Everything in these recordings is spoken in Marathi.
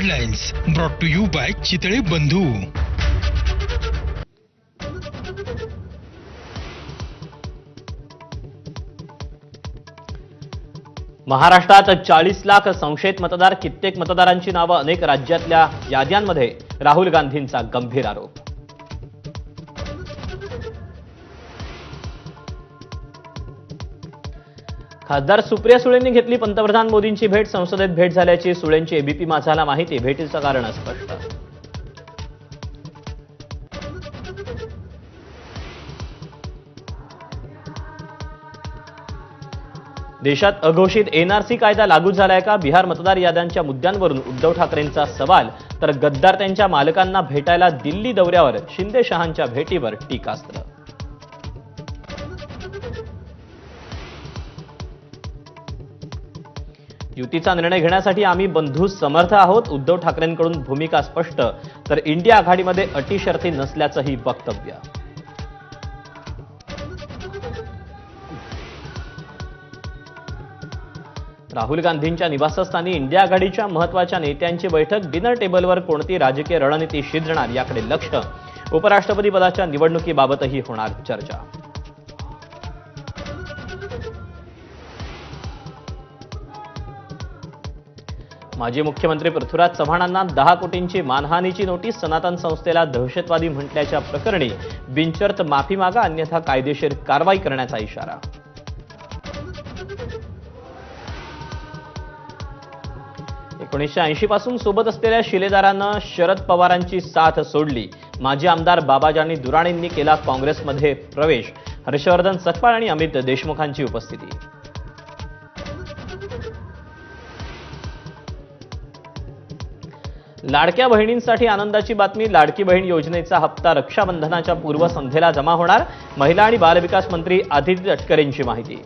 Headlines brought to you by Chitale Bandhu. महाराष्ट्रात 40 लाख संशयित मतदार, कित्येक मतदारांची नावं अनेक राज्यातल्या याद्यांमध्ये, राहुल गांधींचा गंभीर आरोप. खासदार सुप्रिया सुळेंनी घेतली पंतप्रधान मोदींची भेट, संसदेत भेट झाल्याची सुळेंची एबीपी माझाला माहिती, भेटीचं कारण अस्पष्ट. देशात अघोषित एनआरसी कायदा लागू झालाय का? बिहार मतदार याद्यांच्या मुद्द्यांवरून उद्धव ठाकरेंचा सवाल, तर गद्दार त्यांच्या मालकांना भेटायला दिल्ली दौऱ्यावर, शिंदे शहांच्या भेटीवर टीकास्त्र. युतीचा निर्णय घेण्यासाठी आम्ही बंधू समर्थ आहोत, उद्धव ठाकरेंकडून भूमिका स्पष्ट, तर इंडिया आघाडीमध्ये अटी शर्ती नसल्याचंही वक्तव्य. राहुल गांधींच्या निवासस्थानी इंडिया आघाडीच्या महत्वाच्या नेत्यांची बैठक, डिनर टेबलवर कोणती राजकीय रणनीती शिजणार याकडे लक्ष. उपराष्ट्रपती पदाच्या निवडणुकीबाबतही होणार चर्चा. माजी मुख्यमंत्री पृथ्वीराज चव्हाणांना 10 कोटींची मानहानीची नोटीस, सनातन संस्थेला दहशतवादी म्हटल्याच्या प्रकरणी बिनशर्त माफी मागा, अन्यथा कायदेशीर कारवाई करण्याचा इशारा. 1980 पासून सोबत असलेल्या शिलेदारानं शरद पवारांची साथ सोडली, माजी आमदार बाबाजानी दुराणींनी केला काँग्रेसमध्ये प्रवेश, हर्षवर्धन सकपाळ आणि अमित देशमुखांची उपस्थिती. लाडक्या बहिणींसाठी आनंदाची बातमी, लाडकी बहीण योजनेचा हप्ता रक्षाबंधनाच्या पूर्वसंध्येला जमा होणार, महिला आणि बालविकास मंत्री आदिती तटकरेंची माहिती.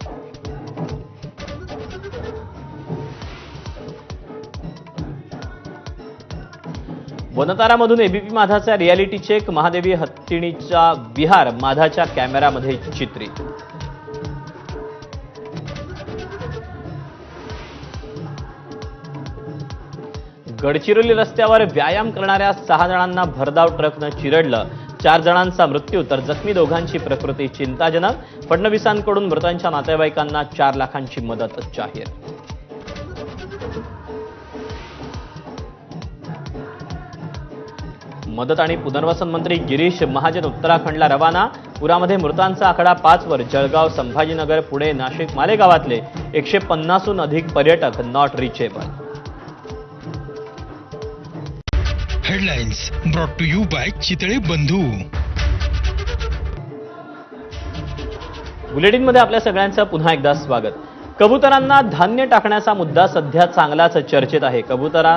वनतारामधून एबीपी माझाचा रियालिटी चेक, महादेवी हत्तीणीचा विहार माझाच्या कॅमेऱ्यामध्ये चित्रित. गडचिरोली रस्त्यावर व्यायाम करणाऱ्या 6 जणांना भरधाव ट्रकनं चिरडलं, 4 जणांचा मृत्यू, तर जखमी दोघांची प्रकृती चिंताजनक. फडणवीसांकडून मृतांच्या नातेवाईकांना 4 लाखांची मदत जाहीर. मदत आणि पुनर्वसन मंत्री गिरीश महाजन उत्तराखंडला रवाना, पुरामध्ये मृतांचा आकडा 5 वर. जळगाव, संभाजीनगर, पुणे, नाशिक, मालेगावातले 150हून अधिक पर्यटक not reachable. Headlines brought to you by Chitale Bandhu. बुलेटिनमध्ये आपल्या सगळ्यांचं पुन्हा एकदा स्वागत. कबुतरांना धान्य टाकण्याचा मुद्दा सध्या चांगलाच चर्चेत आहे. कबुतरा